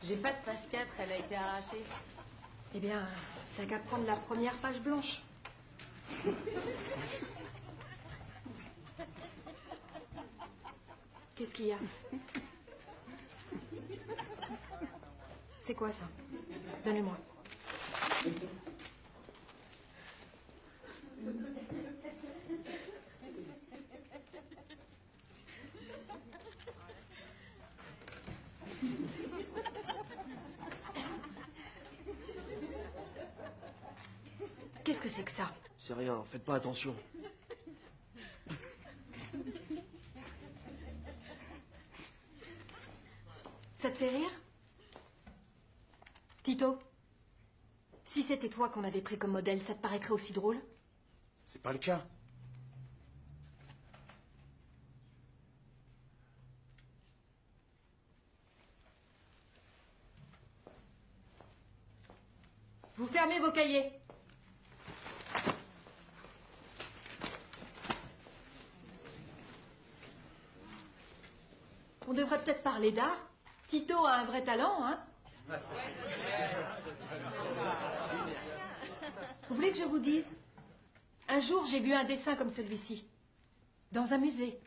J'ai pas de page 4, elle a été arrachée. Eh bien, t'as qu'à prendre la première page blanche. Qu'est-ce qu'il y a? C'est quoi ça? Donne-le-moi. Qu'est-ce que c'est que ça? C'est rien, faites pas attention. Ça te fait rire? Tito, si c'était toi qu'on avait pris comme modèle, ça te paraîtrait aussi drôle? C'est pas le cas. Vous fermez vos cahiers. On devrait peut-être parler d'art. Tito a un vrai talent, hein? Vous voulez que je vous dise? Un jour, j'ai vu un dessin comme celui-ci, dans un musée.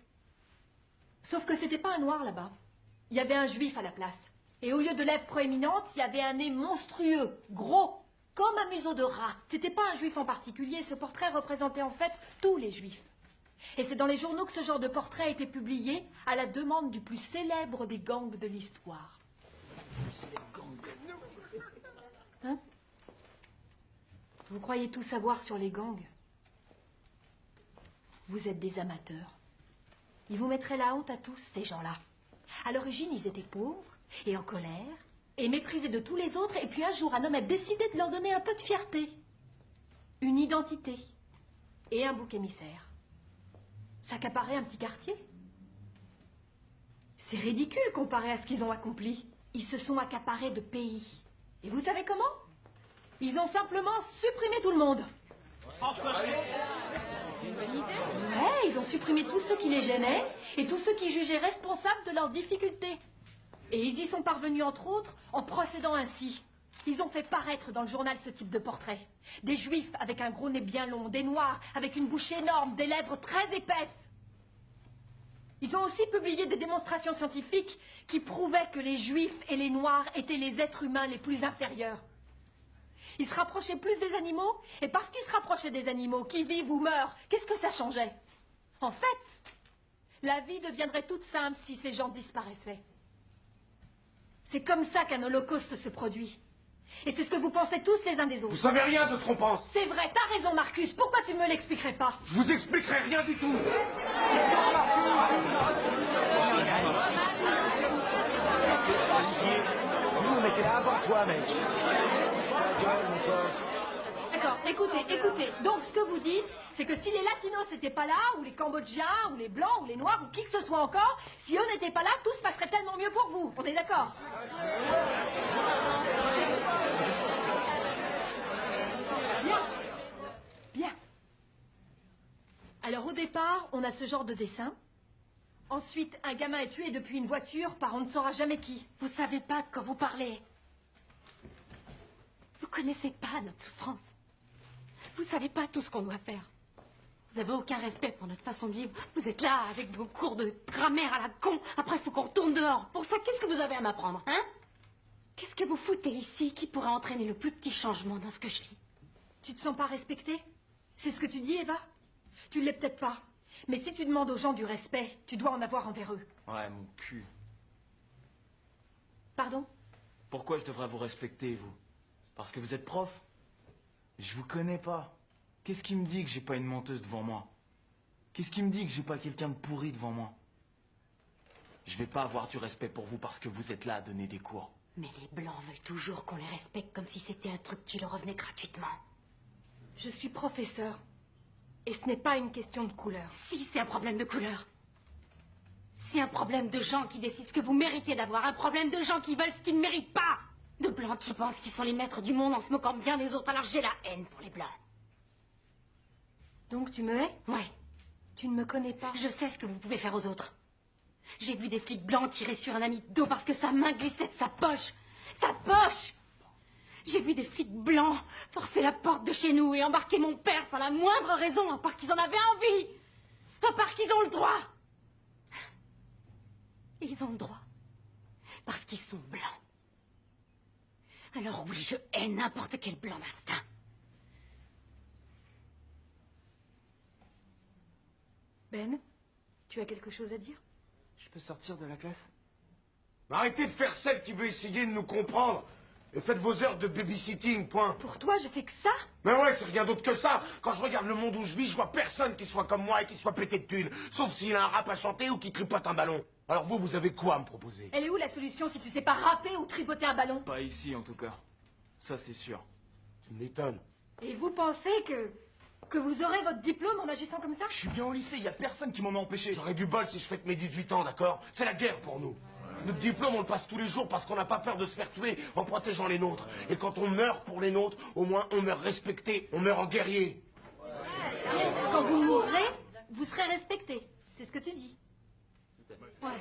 Sauf que c'était pas un noir là-bas. Il y avait un juif à la place. Et au lieu de lèvres proéminentes, il y avait un nez monstrueux, gros, comme un museau de rat. C'était pas un juif en particulier, ce portrait représentait en fait tous les juifs. Et c'est dans les journaux que ce genre de portrait a été publié à la demande du plus célèbre des gangs de l'histoire. Hein? Vous croyez tout savoir sur les gangs? Vous êtes des amateurs. Ils vous mettraient la honte à tous, ces gens-là. À l'origine, ils étaient pauvres et en colère et méprisés de tous les autres. Et puis un jour, un homme a décidé de leur donner un peu de fierté, une identité et un bouc émissaire. S'accaparer un petit quartier? C'est ridicule comparé à ce qu'ils ont accompli. Ils se sont accaparés de pays. Et vous savez comment? Ils ont simplement supprimé tout le monde. C'est une bonne idée. Ouais, ils ont supprimé tous ceux qui les gênaient et tous ceux qui jugeaient responsables de leurs difficultés. Et ils y sont parvenus, entre autres, en procédant ainsi. Ils ont fait paraître dans le journal ce type de portrait. Des juifs avec un gros nez bien long, des noirs avec une bouche énorme, des lèvres très épaisses. Ils ont aussi publié des démonstrations scientifiques qui prouvaient que les juifs et les noirs étaient les êtres humains les plus inférieurs. Ils se rapprochaient plus des animaux, et parce qu'ils se rapprochaient des animaux, qui vivent ou meurent, qu'est-ce que ça changeait? En fait, la vie deviendrait toute simple si ces gens disparaissaient. C'est comme ça qu'un holocauste se produit. Et c'est ce que vous pensez tous les uns des autres. Vous savez rien de ce qu'on pense. C'est vrai, t'as raison Marcus, pourquoi tu me l'expliquerais pas? Je vous expliquerai rien du tout. Nous, on était là avant toi, mec. D'accord, écoutez. Donc, ce que vous dites, c'est que si les Latinos n'étaient pas là, ou les Cambodgiens, ou les Blancs, ou les Noirs, ou qui que ce soit encore, si eux n'étaient pas là, tout se passerait tellement mieux pour vous. On est d'accord? Bien. Alors, au départ, on a ce genre de dessin. Ensuite, un gamin est tué depuis une voiture par on ne saura jamais qui. Vous savez pas de quoi vous parlez. Vous connaissez pas notre souffrance. Vous savez pas tout ce qu'on doit faire. Vous avez aucun respect pour notre façon de vivre. Vous êtes là avec vos cours de grammaire à la con. Après, il faut qu'on retourne dehors. Pour ça, qu'est-ce que vous avez à m'apprendre, hein? Qu'est-ce que vous foutez ici qui pourrait entraîner le plus petit changement dans ce que je vis? Tu te sens pas respectée? C'est ce que tu dis, Eva? Tu l'es peut-être pas. Mais si tu demandes aux gens du respect, tu dois en avoir envers eux. Ouais, mon cul. Pardon? Pourquoi je devrais vous respecter, vous? Parce que vous êtes prof? Je vous connais pas. Qu'est-ce qui me dit que j'ai pas une menteuse devant moi? Qu'est-ce qui me dit que j'ai pas quelqu'un de pourri devant moi? Je vais pas avoir du respect pour vous parce que vous êtes là à donner des cours. Mais les Blancs veulent toujours qu'on les respecte comme si c'était un truc qui leur revenait gratuitement. Je suis professeur. Et ce n'est pas une question de couleur. Si, c'est un problème de couleur. C'est un problème de gens qui décident ce que vous méritez d'avoir. Un problème de gens qui veulent ce qu'ils ne méritent pas. De Blancs qui pensent qu'ils sont les maîtres du monde en se moquant bien des autres. Alors j'ai la haine pour les Blancs. Donc tu me hais? Ouais. Tu ne me connais pas. Je sais ce que vous pouvez faire aux autres. J'ai vu des flics blancs tirer sur un ami de dos parce que sa main glissait de sa poche. sa poche. J'ai vu des flics blancs forcer la porte de chez nous et embarquer mon père sans la moindre raison, à part qu'ils en avaient envie, à part qu'ils ont le droit. Ils ont le droit, parce qu'ils sont blancs. Alors oui, je hais n'importe quel blanc d'instinct. Ben, tu as quelque chose à dire? Je peux sortir de la classe? Arrêtez de faire celle qui veut essayer de nous comprendre. Et faites vos heures de babysitting, point. Pour toi, je fais que ça? Mais ouais, c'est rien d'autre que ça. Quand je regarde le monde où je vis, je vois personne qui soit comme moi et qui soit pété de thunes. Sauf s'il a un rap à chanter ou qui tripote un ballon. Alors vous avez quoi à me proposer? Elle est où la solution si tu sais pas rapper ou tripoter un ballon? Pas ici, en tout cas. Ça, c'est sûr. Tu m'étonnes. Et vous pensez que vous aurez votre diplôme en agissant comme ça? Je suis bien au lycée, y a personne qui m'en a empêché. J'aurais du bol si je fête mes 18 ans, d'accord? C'est la guerre pour nous. Notre diplôme, on le passe tous les jours parce qu'on n'a pas peur de se faire tuer en protégeant les nôtres. Et quand on meurt pour les nôtres, au moins on meurt respecté, on meurt en guerrier. Quand vous mourrez, vous serez respecté. C'est ce que tu dis. Ouais.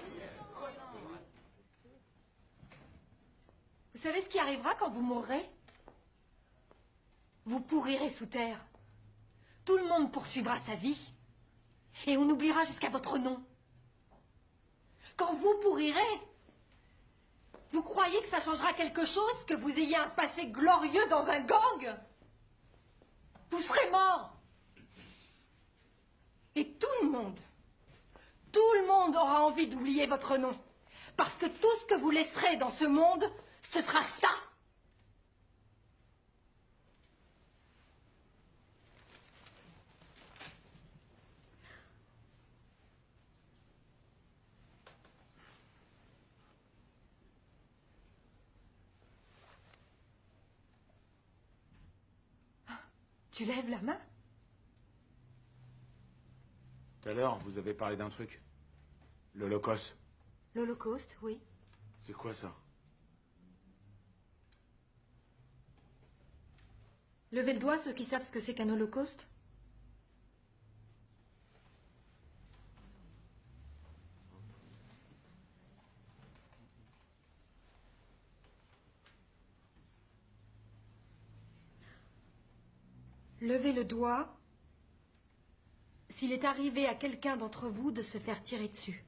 Vous savez ce qui arrivera quand vous mourrez? Vous pourrirez sous terre. Tout le monde poursuivra sa vie. Et on oubliera jusqu'à votre nom. Quand vous pourrirez, vous croyez que ça changera quelque chose, que vous ayez un passé glorieux dans un gang? Vous serez mort. Et tout le monde aura envie d'oublier votre nom. Parce que tout ce que vous laisserez dans ce monde, ce sera ça. Tu lèves la main? Tout à l'heure, vous avez parlé d'un truc. L'Holocauste. L'Holocauste, oui. C'est quoi ça? Levez le doigt ceux qui savent ce que c'est qu'un holocauste. Levez le doigt s'il est arrivé à quelqu'un d'entre vous de se faire tirer dessus.